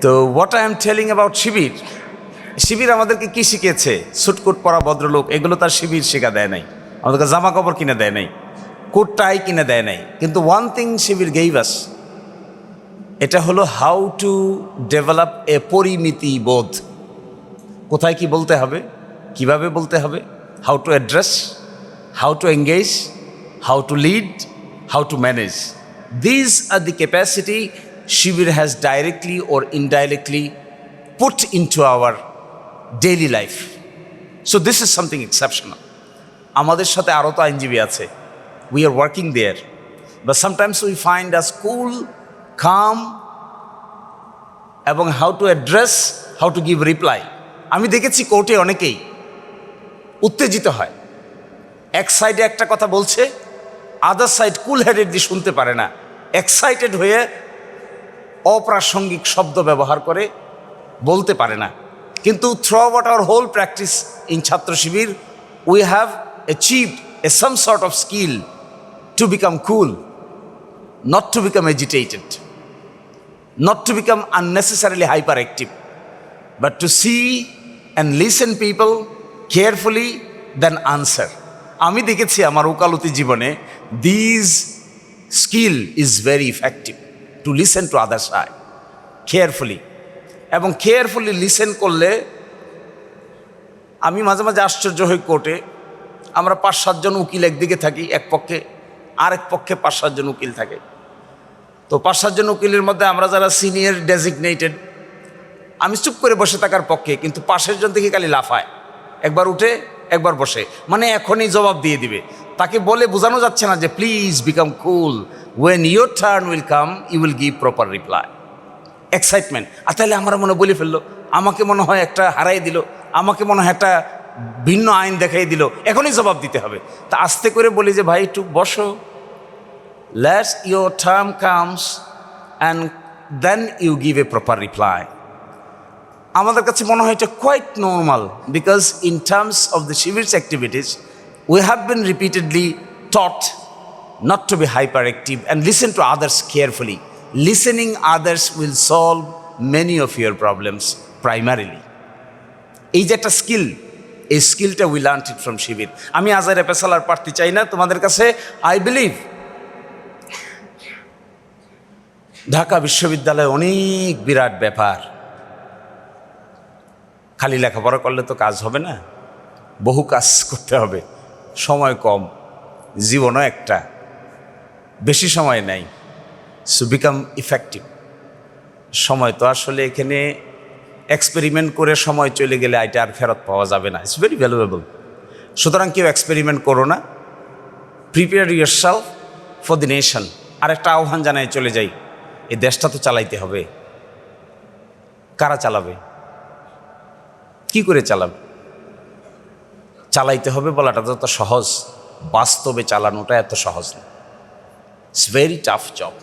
তো what I am telling about Shibir, Shibir আমাদেরকে কি শিখেছে? সুটকুট পরা ভদ্রলোক, এগুলো তার শিবির শেখা দেয় নাই, আমাদেরকে জামা কাপড় কিনে দেয় নাই, কোট টাই কিনে দেয় নাই। কিন্তু ওয়ান থিং শিবির গেইভ আস, এটা হলো হাউ টু ডেভেলপ এ পরিমিতি বোধ। কোথায় কি বলতে হবে, কিভাবে বলতে হবে, how to address, how to engage, how to lead, how to manage. These are the capacity Shibir has directly or indirectly put into our daily life. So this is something exceptional. আমাদের সাথে আরও তো আইনজীবী আছে, we are working there, but sometimes we find us cool, calm, এবং how to address, how to give reply. আমি দেখেছি কোর্টে অনেকেই উত্তেজিত হয়, এক সাইডে একটা কথা বলছে, আদার সাইড কুল হেডেডলি শুনতে পারে না, এক্সাইটেড হয়ে অপ্রাসঙ্গিক শব্দ ব্যবহার করে, বলতে পারে না। কিন্তু throughout our whole practice in ছাত্র Shibir we have achieved a some sort of skill to become cool, not to become agitated, not to become unnecessarily hyperactive, but to see and listen people carefully, then answer. আমি দেখেছি আমার ওকালতি জীবনে this skill is very effective, to listen to other side carefully. এবং carefully listen করলে, আমি মাঝে মাঝে আশ্চর্য হই, কোর্টে আমরা 5-7 জন উকিল একদিকে থাকি, এক পক্ষে, আরেক পক্ষে 5-7 জন উকিল থাকে। তো 5-7 জন উকিলের মধ্যে আমরা যারা সিনিয়র ডেজিগনেটেড, আমি চুপ করে বসে থাকার পক্ষে, কিন্তু পাশের জন থেকে খালি লাফায়, একবার উঠে একবার বসে, মানে এখনই জবাব দিয়ে দিবে। তাকে বলে বোঝানো যাচ্ছে না যে please become cool, when your turn will come you will give proper reply. Excitement. আর তাহলে আমরা মনে বলে ফেললো, আমাকে মনে হয় একটা হারাই দিল, আমাকে মনে হয় একটা ভিন্ন আইন দেখাই দিল, এখনই জবাব দিতে হবে। তা আস্তে করে বলি যে ভাই একটু বসো, let your term comes and then you give a proper reply. আমাদের কাছে মনে হয় এটা quite normal, because in terms of the Shibir's activities we have been repeatedly taught not to be hyperactive and listen to others carefully. Listening others will solve many of your problems primarily. এই যে একটা skill, এই স্কিলটা we learned it from Shibir. আমি আজারে পেশালার প্রার্থী চাই না তোমাদের কাছে। I believe ঢাকা বিশ্ববিদ্যালয়ে অনেক বিরাট ব্যাপার, খালি লেখাপড়া করলে তো কাজ হবে না, বহু কাজ করতে হবে, সময় কম, জীবনও একটা, বেশি সময় নাই। So become effective. সময় তো আসলে এখানে এক্সপেরিমেন্ট করে সময় চলে গেলে এটা আর ফেরত পাওয়া যাবে না, ইটস ভেরি ভ্যালুয়েবল। সুতরাং কেউ এক্সপেরিমেন্ট করো না, prepare yourself for the nation. আর একটা আহ্বান জানাই চলে যাই, এই দেশটা তো চালাইতে হবে। কারা চালাবে, কি করে চালাবে? চালাইতে হবে বলাটা যত সহজ, বাস্তবে চালানোটা এত সহজ না। It's very tough job.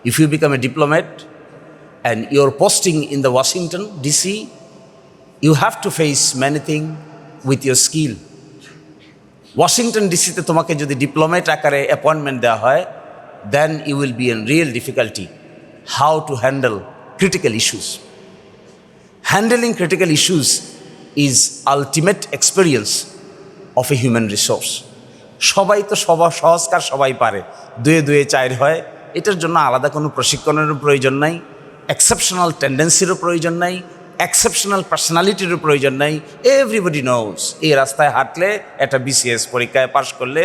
If you become a diplomat and you're posting in the Washington DC, you have to face many things with your skill. Washington DC তে তোমাকে যদি ডিপ্লোম্যাট আকারে অ্যাপয়েন্টমেন্ট দেওয়া হয়, then you will be in real difficulty how to handle critical issues. Handling critical issues is ultimate experience of a human resource. সবাই তো সহজকার সবাই পারে, 2-2 4 হয়, এটার জন্য আলাদা কোনো প্রশিক্ষণের প্রয়োজন নাই, এক্সেপশনাল টেন্ডেন্সিরও প্রয়োজন নাই, এক্সেপশনাল পার্সোনালিটিরও প্রয়োজন নাই। এভরিবডি নোজ এই রাস্তায় হাঁটলে, একটা বিসিএস পরীক্ষায় পাশ করলে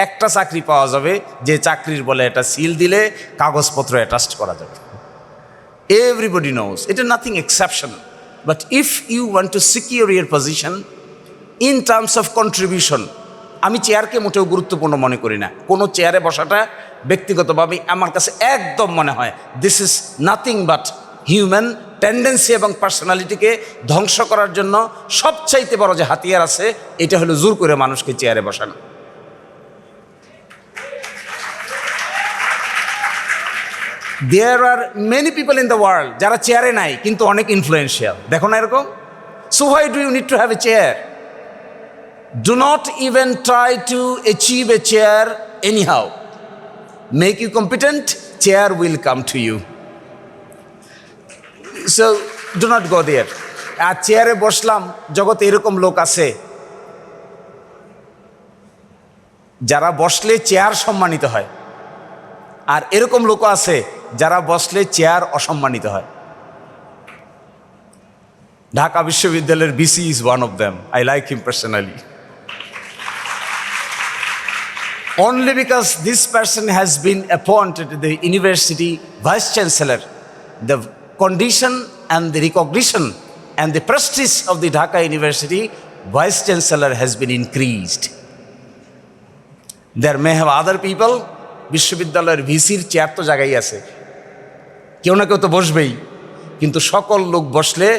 একটা চাকরি পাওয়া যাবে, যে চাকরির বলে একটা সিল দিলে কাগজপত্র অ্যাটাস্ট করা যাবে। এভরিবডি নোজ, এটা nothing exceptional. But if you want to secure your position in terms of contribution, আমি চেয়ারকে মোটেও গুরুত্বপূর্ণ মনে করি না। কোনো চেয়ারে বসাটা ব্যক্তিগতভাবে আমার কাছে একদম মনে হয় this is nothing but human tendency এবং পার্সোনালিটিকে ধ্বংস করার জন্য সবচাইতে বড় যে হাতিয়ার আছে, এটা হলো জোর করে মানুষকে চেয়ারে বসানো। There are many people in the world যারা চেয়ারে নাই কিন্তু অনেক ইনফ্লুয়েন্সিয়াল, দেখো না এরকম। So why do you need to have a chair? Do not even try to achieve a chair anyhow. Make you competent, chair will come to you. So do not go there. আর চেয়ারে বসলাম, জগতে এরকম লোক আছে যারা বসলে chair সম্মানিত হয়, আর এরকম লোক আছে যারা বসলে চেয়ার অসম্মানিত হয়। ঢাকা বিশ্ববিদ্যালয়ের VC is one of them. I like him personally. Only because this person has been appointed the university vice chancellor, the condition and the recognition and the prestige of the Dhaka University vice chancellor has been increased. There may have other people, বিশ্ববিদ্যালয়ের ভিসির chair তো জায়গায় আছে, কেউ না কেউ তো বসবেই, কিন্তু সকল লোক বসলে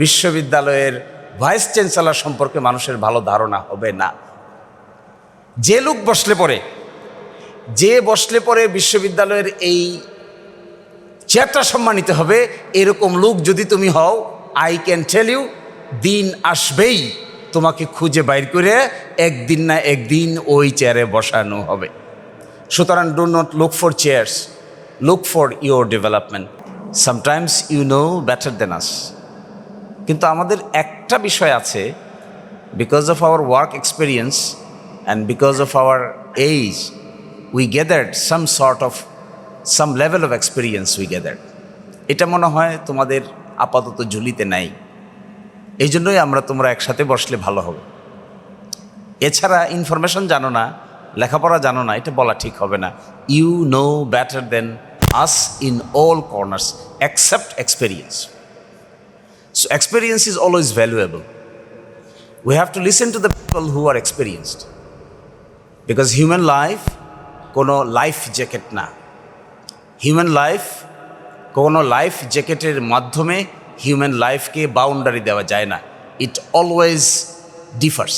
বিশ্ববিদ্যালয়ের ভাইস চ্যান্সেলর সম্পর্কে মানুষের ভালো ধারণা হবে না। যে লোক বসলে পরে বিশ্ববিদ্যালয়ের এই চেয়ারটা সম্মানিত হবে, এরকম লোক যদি তুমি হও, আই ক্যান টেল ইউ, দিন আসবেই তোমাকে খুঁজে বাইর করে একদিন না একদিন ওই চেয়ারে বসানো হবে। সুতরাং do not look for chairs, look for your development. Sometimes you know better than us. কিন্তু আমাদের একটা বিষয় আছে, because of our work experience and because of our age, we gathered some level of experience we gathered. এটা মনে হয় তোমাদের আপাতত ঝুলিতে নাই, এই জন্যই তোমরা একসাথে বসলে ভালো হবে। এছাড়া ইনফরমেশন জানো না, লেখাপড়া জানো না, এটা বলা ঠিক হবে না। You know better than us in all corners except experience. So experience is always valuable. We have to listen to the people who are experienced, because human life কোনো লাইফ জ্যাকেট না। হিউম্যান লাইফ কোনো life জ্যাকেটের মাধ্যমে human লাইফকে boundary দেওয়া যায় না। It always differs,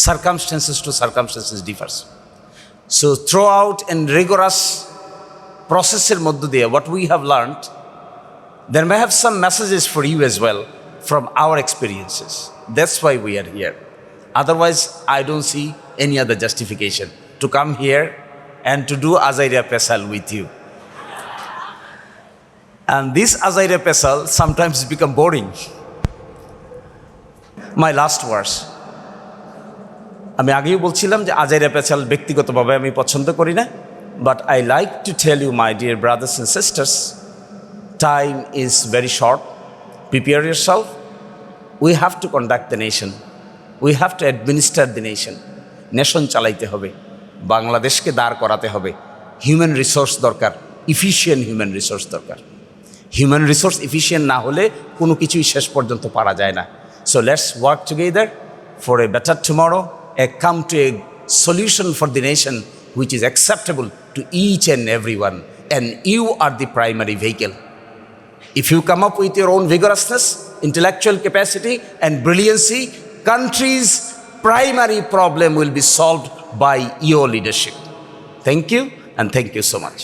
circumstances to circumstances differs. So throughout and rigorous প্রসেসের মধ্য দিয়ে what we have learned, there may have some messages for you as well from our experiences. That's why we are here. Otherwise, I don't see any other justification to come here and to do Azaira Pesal with you. And this Azaira Pesal sometimes become boring. My last verse. আমি আগেই বলছিলাম যে আজাইরা পেছাল ব্যক্তিগতভাবে আমি পছন্দ করি না, but I like to tell you, my dear brothers and sisters, time is very short. Prepare yourself. We have to conduct the nation. We have to administer the nation. Nation চালাইতে হবে, বাংলাদেশকে দাঁড় করাতে হবে। হিউম্যান রিসোর্স দরকার, efficient human resource দরকার। Human resource efficient না হলে কোনো কিছুই শেষ পর্যন্ত পারা যায় না। So let's work together for a better tomorrow, come to a solution for the nation which is acceptable to each and everyone, and you are the primary vehicle. If you come up with your own vigorousness, intellectual capacity and brilliancy, country's primary problem will be solved by your leadership. Thank you, and thank you so much.